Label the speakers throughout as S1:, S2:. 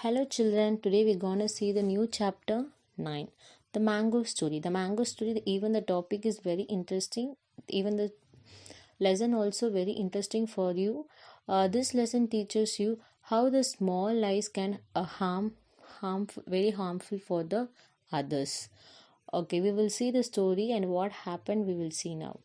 S1: Hello children, today we're gonna see the new chapter 9, the mango story. The mango story, even the topic is very interesting, even the lesson also very interesting for you. This lesson teaches you how the small lies can very harmful for the others. Okay, we will see the story and what happened we will see now.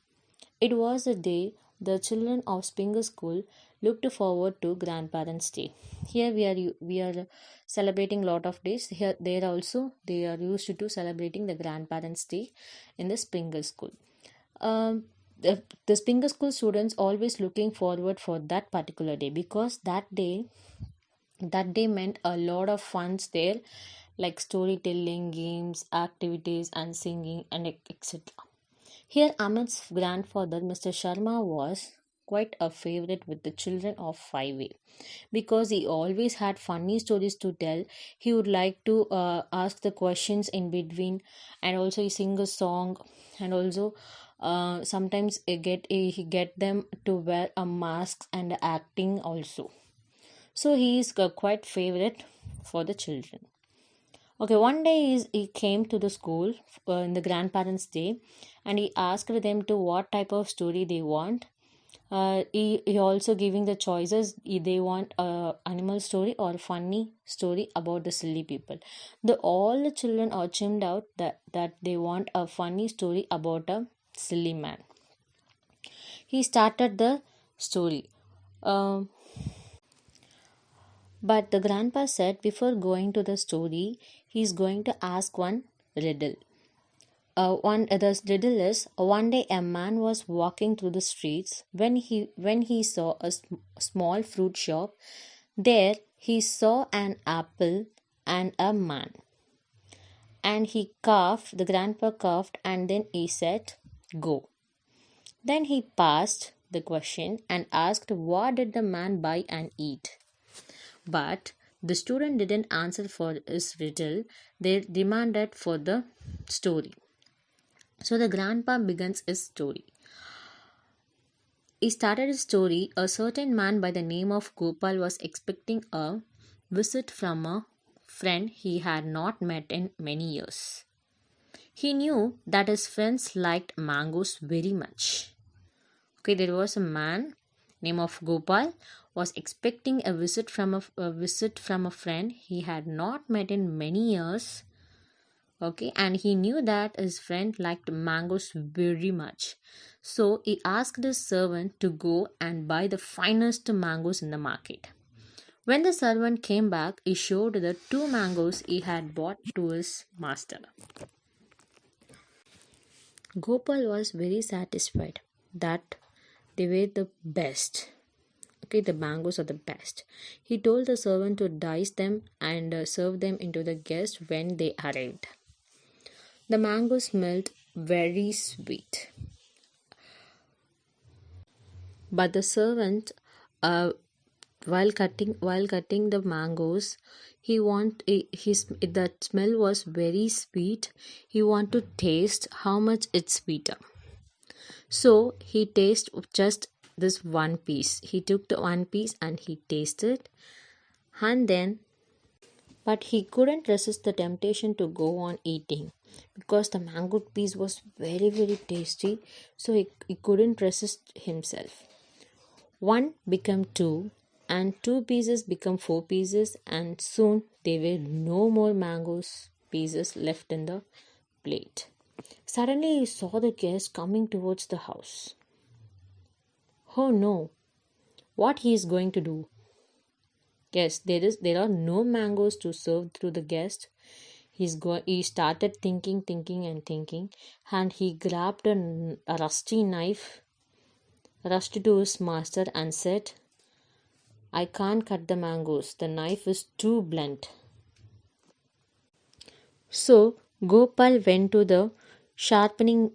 S1: It was a day the children of Springer School looked forward to Grandparents' Day. Here we are celebrating lot of days. Here there also they are used to celebrating the Grandparents' Day in the Springer School. The Springer School students always looking forward for that particular day because that day meant a lot of funs there, like storytelling, games, activities, and singing, and etc. Here, Amit's grandfather, Mr. Sharma, was quite a favorite with the children of 5A because he always had funny stories to tell. He would like to ask the questions in between, and also he sing a song, and also sometimes he get them to wear a mask and acting also. So he is quite favorite for the children. Okay, one day he came to the school in the grandparents' day, and he asked them to what type of story they want. He also giving the choices. They want a animal story or funny story about the silly people. All the children are chimed out that they want a funny story about a silly man. He started the story. Um, but the grandpa said before going to the story, he's going to ask one riddle. The riddle is, one day a man was walking through the streets when he saw a small fruit shop. There he saw an apple and a man, and he coughed. The grandpa coughed, and then he said, "Go." Then he passed the question and asked, "What did the man buy and eat?" But the student didn't answer for his riddle. They demanded for the story. So the grandpa begins his story. He started his story. A certain man by the name of Gopal was expecting a visit from a friend he had not met in many years. He knew that his friends liked mangoes very much. Okay, there was a man name of Gopal was expecting a visit from a friend he had not met in many years. Okay, and he knew that his friend liked mangoes very much, so he asked his servant to go and buy the finest mangoes in the market. When the servant came back, he showed the two mangoes he had bought to his master. Gopal was very satisfied that they were the best. Okay, the mangoes are the best. He told the servant to dice them and serve them into the guests when they arrived. The mango smelled very sweet, but the servant, uh, while cutting the mangoes, that smell was very sweet. He want to taste how much it's sweeter. So he tasted just this one piece. He took the one piece and he tasted, and then but he couldn't resist the temptation to go on eating because the mango piece was very very tasty, so he couldn't resist himself. One became two, and two pieces become four pieces, and soon there were no more mangoes pieces left in the plate. Suddenly he saw the guest coming towards the house. Oh no, what he is going to do? Yes, there are no mangoes to serve to the guest. He started thinking and thinking, and he grabbed a rusty knife, rushed to his master, and said, "I can't cut the mangoes. The knife is too blunt." So Gopal went to the sharpening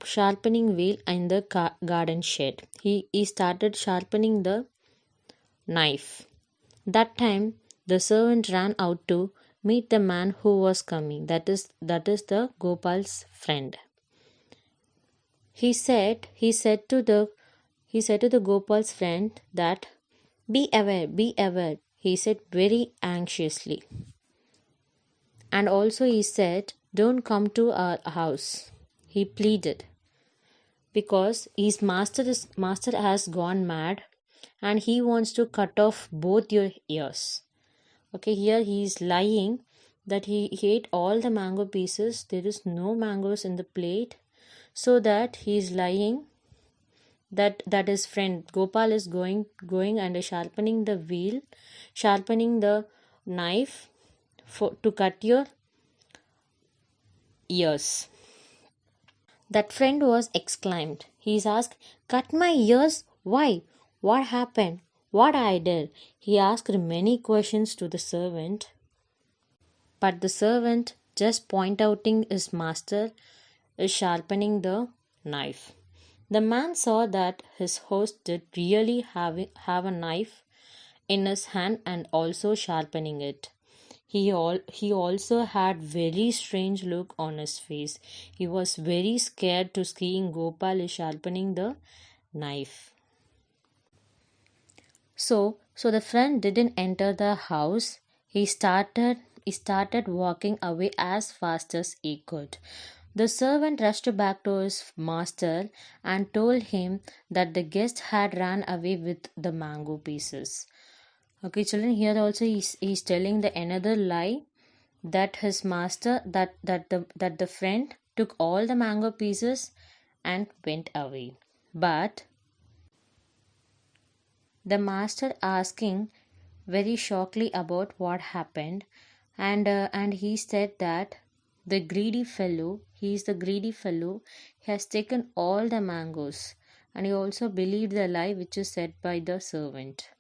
S1: sharpening wheel in the garden shed. He started sharpening the knife. That time the servant ran out to meet the man who was coming. That is the Gopal's friend. He said to the Gopal's friend that, be aware, he said very anxiously. And also he said, "Don't come to our house," he pleaded, because his master has gone mad and he wants to cut off both your ears. Okay, here he is lying that he ate all the mango pieces. There is no mangoes in the plate. So that he is lying that his friend Gopal is going and sharpening the wheel, sharpening the knife for to cut your ears. That friend was exclaimed. He is asked, "Cut my ears? Why? What happened? What I did?" He asked many questions to the servant, but the servant just point outing his master is sharpening the knife. The man saw that his host did really have a knife in his hand and also sharpening it. He also had very strange look on his face. He was very scared to seeing Gopal is sharpening the knife. So the friend didn't enter the house. He started walking away as fast as he could. The servant rushed back to his master and told him that the guest had ran away with the mango pieces. Okay, children, here also he's telling the another lie that his master that the friend took all the mango pieces and went away. But the master asking very shockingly about what happened, and he said that he is the greedy fellow, he has taken all the mangoes, and he also believed the lie which is said by the servant.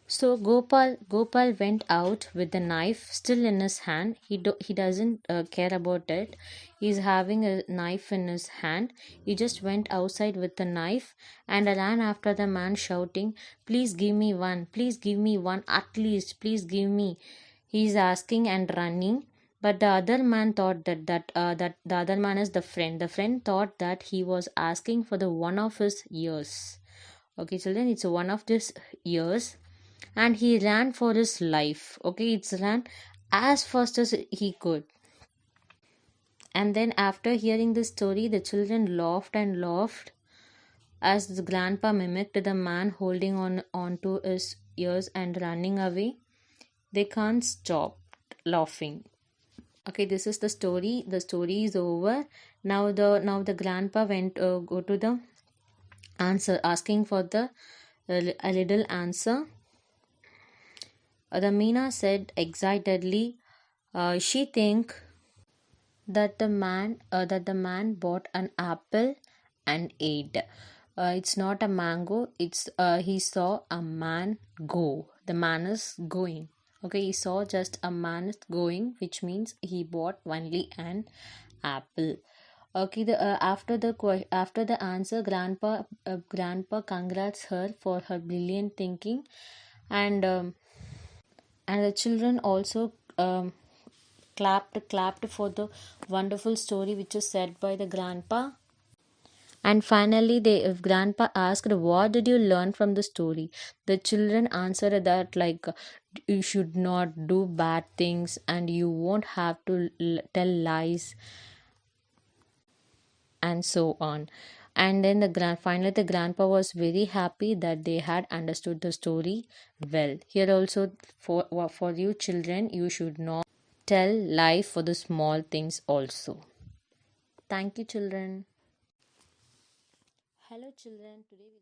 S1: So Gopal went out with the knife still in his hand. He doesn't care about it. He's having a knife in his hand. He just went outside with the knife and ran after the man shouting, "Please give me one. Please give me one at least. Please give me." He's asking and running. But the other man thought that the other man is the friend. The friend thought that he was asking for the one of his ears. Okay, children, it's one of his ears, and he ran for his life. Okay, it's ran as fast as he could. And then after hearing this story, the children laughed and laughed as the grandpa mimicked the man holding on onto his ears and running away. They can't stop laughing. Okay, this is the story. The story is over. Now the grandpa went go to the answer, asking for the a little answer. The Meena said excitedly, she think that the man bought an apple and ate. It's not a mango. It's he saw a man go. The man is going. Okay, he saw just a man is going, which means he bought only an apple. Okay, after the answer, grandpa congrats her for her brilliant thinking, and the children also clapped for the wonderful story which is said by the grandpa. And finally, if grandpa asked, "What did you learn from the story?" The children answered that, like, you should not do bad things and you won't have to tell lies and so on. And then finally the grandpa was very happy that they had understood the story well. Here also, for you children, you should not tell lie for the small things also. Thank you, children. Hello, children. Today we